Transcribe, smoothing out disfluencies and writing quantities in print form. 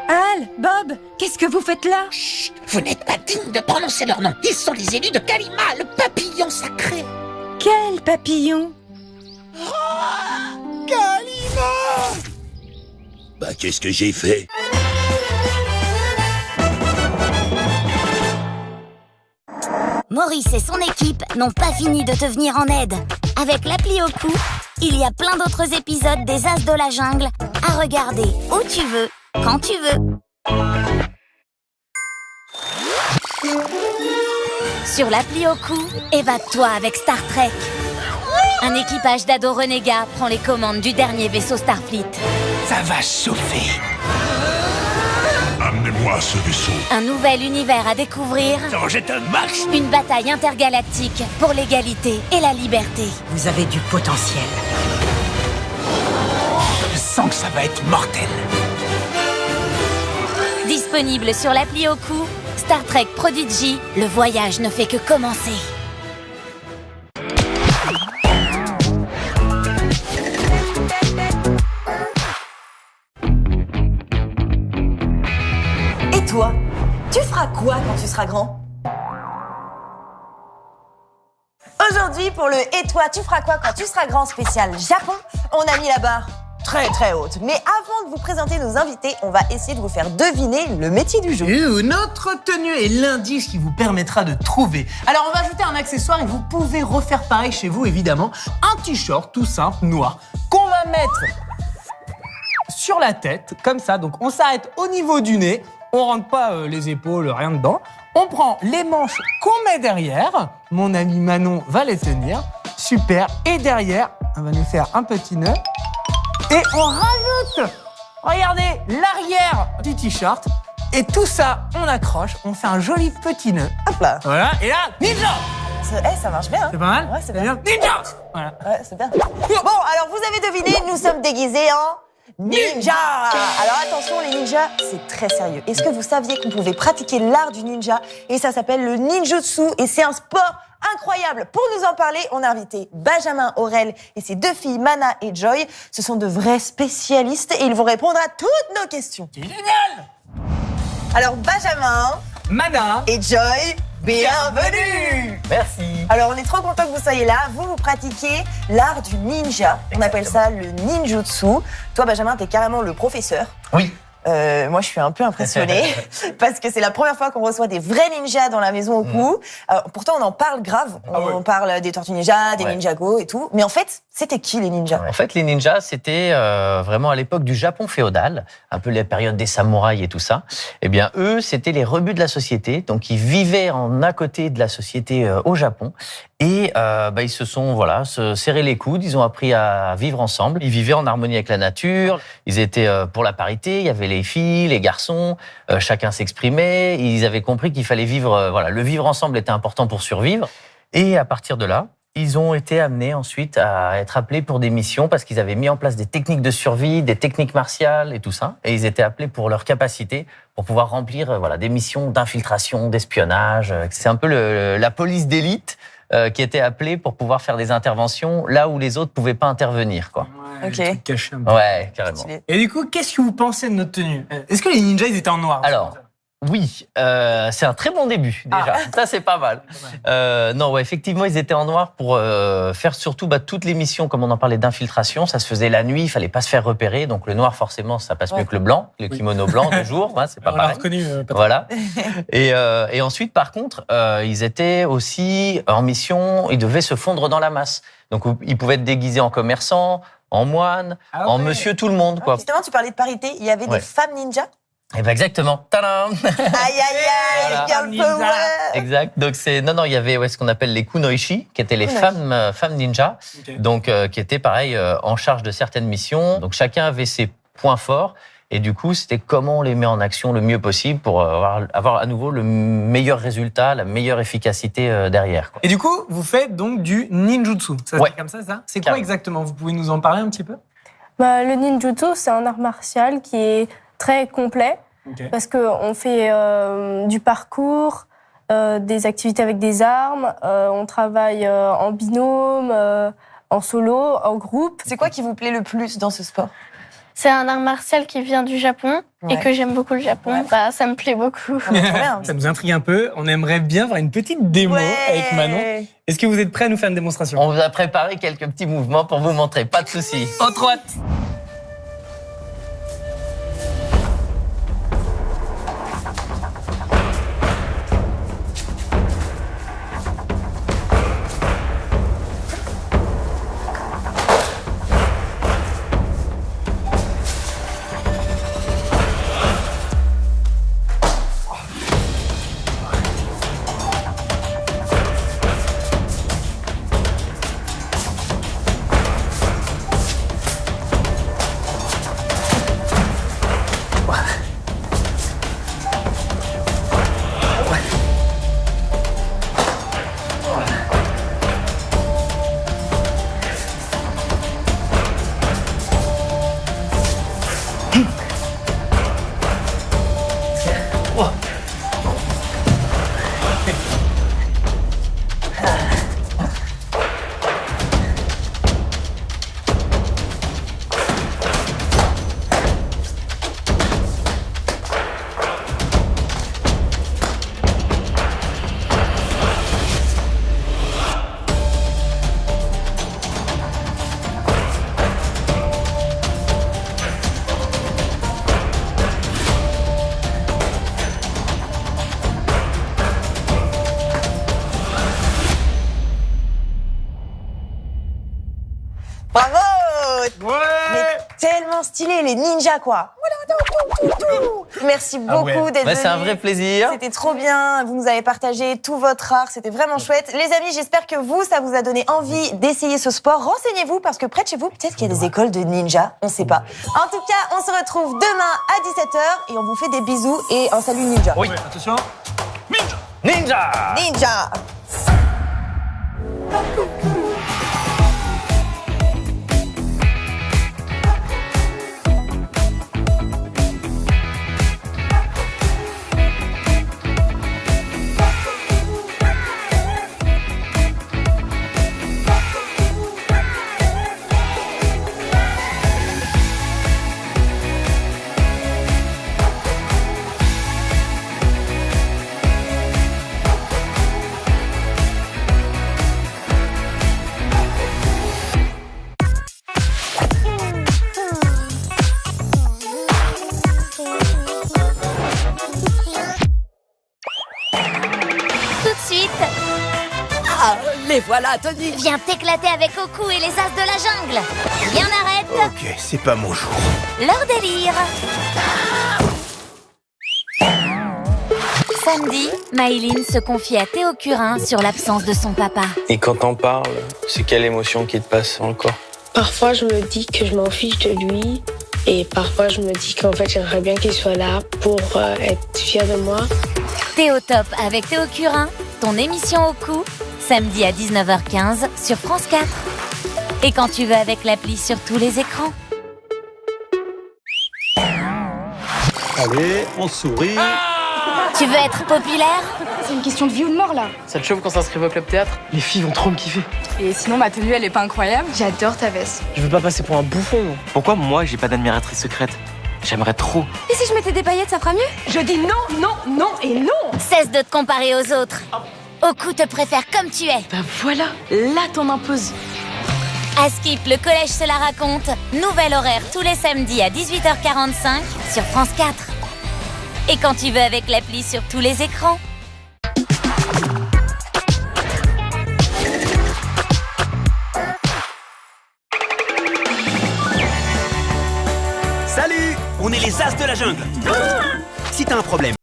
Al, Bob, qu'est-ce que vous faites là? Chut, vous n'êtes pas digne de prononcer leur nom. Ils sont les élus de Kalima, le papillon sacré. Quel papillon? Kalima! Bah, qu'est-ce que j'ai fait? Maurice et son équipe n'ont pas fini de te venir en aide. Avec l'appli au cou, il y a plein d'autres épisodes des As de la Jungle à regarder où tu veux, quand tu veux. Sur l'appli au cou, évade-toi avec Star Trek. Un équipage d'ados renégats prend les commandes du dernier vaisseau Starfleet. Ça va chauffer. Amenez-moi ce vaisseau. Un nouvel univers à découvrir. Jette un max. Une bataille intergalactique pour l'égalité et la liberté. Vous avez du potentiel. Je sens que ça va être mortel. Disponible sur l'appli au cou, Star Trek Prodigy, le voyage ne fait que commencer. Et toi, tu feras quoi quand tu seras grand? Aujourd'hui, pour le « Et toi, tu feras quoi quand tu seras grand » spécial Japon, on a mis la barre très très haute. Mais avant de vous présenter nos invités, on va essayer de vous faire deviner le métier du jour. Notre tenue est l'indice qui vous permettra de trouver. Alors on va ajouter un accessoire et vous pouvez refaire pareil chez vous évidemment. Un t-shirt tout simple, noir, qu'on va mettre sur la tête, comme ça. Donc on s'arrête au niveau du nez, on rentre pas les épaules, rien dedans. On prend les manches qu'on met derrière. Mon ami Manon va les tenir. Super. Et derrière, on va nous faire un petit nœud. Et on rajoute, regardez, l'arrière du t-shirt. Et tout ça, on accroche, on fait un joli petit nœud. Hop là. Voilà, et là, ninja. Ça marche bien. C'est pas mal? Ouais, c'est bien. Ninja. Voilà. Ouais, c'est bien. Bon, alors vous avez deviné, nous sommes déguisés en ninja. Alors attention, les ninjas, c'est très sérieux. Est-ce que vous saviez qu'on pouvait pratiquer l'art du ninja? Et ça s'appelle le ninjutsu et c'est un sport incroyable. Pour nous en parler, on a invité Benjamin Aurel et ses deux filles Mana et Joy. Ce sont de vrais spécialistes et ils vont répondre à toutes nos questions. C'est génial. Alors Benjamin, Mana et Joy, bienvenue. Merci. Alors on est trop content que vous soyez là. Vous pratiquez l'art du ninja. On appelle ça le ninjutsu. Toi Benjamin, t'es carrément le professeur. Oui. Moi, je suis un peu impressionnée parce que c'est la première fois qu'on reçoit des vrais ninjas dans la maison au cou. Pourtant, on en parle grave. On parle des Tortues Ninja, des Ninjago et tout. Mais en fait, c'était qui les ninjas? En fait, les ninjas, c'était vraiment à l'époque du Japon féodal, un peu la période des samouraïs et tout ça. Eh bien, eux, c'était les rebuts de la société. Donc, ils vivaient en à côté de la société au Japon. Et ils se sont se serrés les coudes, ils ont appris à vivre ensemble. Ils vivaient en harmonie avec la nature, ils étaient pour la parité, il y avait les filles, les garçons, chacun s'exprimait. Ils avaient compris qu'il fallait vivre, le vivre ensemble était important pour survivre. Et à partir de là, ils ont été amenés ensuite à être appelés pour des missions parce qu'ils avaient mis en place des techniques de survie, des techniques martiales et tout ça. Et ils étaient appelés pour leur capacité, pour pouvoir remplir des missions d'infiltration, d'espionnage. C'est un peu la police d'élite qui était appelée pour pouvoir faire des interventions là où les autres pouvaient pas intervenir, quoi. Ouais, Ok. le truc caché un peu. Ouais, carrément. Et du coup, qu'est-ce que vous pensez de notre tenue? Est-ce que les ninjas, ils étaient en noir? Alors, oui, c'est un très bon début déjà. Ça, c'est pas mal. Effectivement, ils étaient en noir pour faire surtout toutes les missions, comme on en parlait d'infiltration. Ça se faisait la nuit, il fallait pas se faire repérer. Donc le noir, forcément, ça passe mieux que le blanc, le kimono blanc de jour. C'est pas on l'a pareil. reconnu. Voilà. Et ensuite, par contre, ils étaient aussi en mission. Ils devaient se fondre dans la masse. Donc ils pouvaient être déguisés en commerçants, en moine, en monsieur tout le monde, quoi. Justement, tu parlais de parité. Il y avait des femmes ninjas. Eh ben exactement. Tadam. Aïe, aïe, aïe, Voilà. girl power. Exact. Donc il y avait ce qu'on appelle les kunoichi, qui étaient les femmes ninjas, donc qui étaient pareil en charge de certaines missions. Donc chacun avait ses points forts. Et du coup, c'était comment on les met en action le mieux possible pour avoir à nouveau le meilleur résultat, la meilleure efficacité derrière, quoi. Et du coup, vous faites donc du ninjutsu. Ça se dit comme ça? C'est quoi Carrément. exactement? Vous pouvez nous en parler un petit peu? Le ninjutsu, c'est un art martial qui est très complet parce qu'on fait du parcours, des activités avec des armes, on travaille en binôme, en solo, en groupe. C'est quoi qui vous plaît le plus dans ce sport? C'est un art martial qui vient du Japon et que j'aime beaucoup le Japon. Ouais. Bah, ça me plaît beaucoup. Ah, bah, trop bien. Ça nous intrigue un peu. On aimerait bien faire une petite démo avec Manon. Est-ce que vous êtes prêts à nous faire une démonstration? On vous a préparé quelques petits mouvements pour vous montrer, pas de soucis. En droite. Bravo! Ouais. Mais tellement stylé, les ninjas, quoi. Merci beaucoup d'être Bah, c'est un venus. vrai plaisir. C'était trop bien. Vous nous avez partagé tout votre art. C'était vraiment chouette. Les amis, j'espère que vous, ça vous a donné envie d'essayer ce sport. Renseignez-vous parce que près de chez vous, peut-être qu'il y a des écoles de ninja. On sait pas. En tout cas, on se retrouve demain à 17h et on vous fait des bisous et un salut ninja. Oui, attention. Ninja! Ninja! Tout de suite, Ah, les voilà, Tony. viens t'éclater avec Oku et les As de la jungle. Rien n'arrête Ok, c'est pas mon jour. leur délire. Samedi, Maïline se confie à Théo Curin sur l'absence de son papa. Et quand t'en parles, c'est quelle émotion qui te passe dans le corps? Parfois, je me dis que je m'en fiche de lui. Et parfois, je me dis qu'en fait, j'aimerais bien qu'il soit là pour être fier de moi. Théo Top avec Théo Curin, ton émission au cou, samedi à 19h15 sur France 4. Et quand tu veux avec l'appli sur tous les écrans. Allez, on sourit. Tu veux être populaire? C'est une question de vie ou de mort là. Ça te chauffe qu'on s'inscrive au club théâtre? Les filles vont trop me kiffer. Et sinon ma tenue elle est pas incroyable. J'adore ta veste. Je veux pas passer pour un bouffon. Pourquoi moi j'ai pas d'admiratrice secrète? J'aimerais trop. Et si je mettais des paillettes ça fera mieux? Je dis non, non, non et non. Cesse de te comparer aux autres. Oku te préfère comme tu es. Bah voilà, là t'en imposes. À Skip, le collège se la raconte. Nouvel horaire tous les samedis à 18h45 sur France 4. Et quand tu veux avec l'appli sur tous les écrans. Salut, on est les As de la jungle. Si t'as un problème,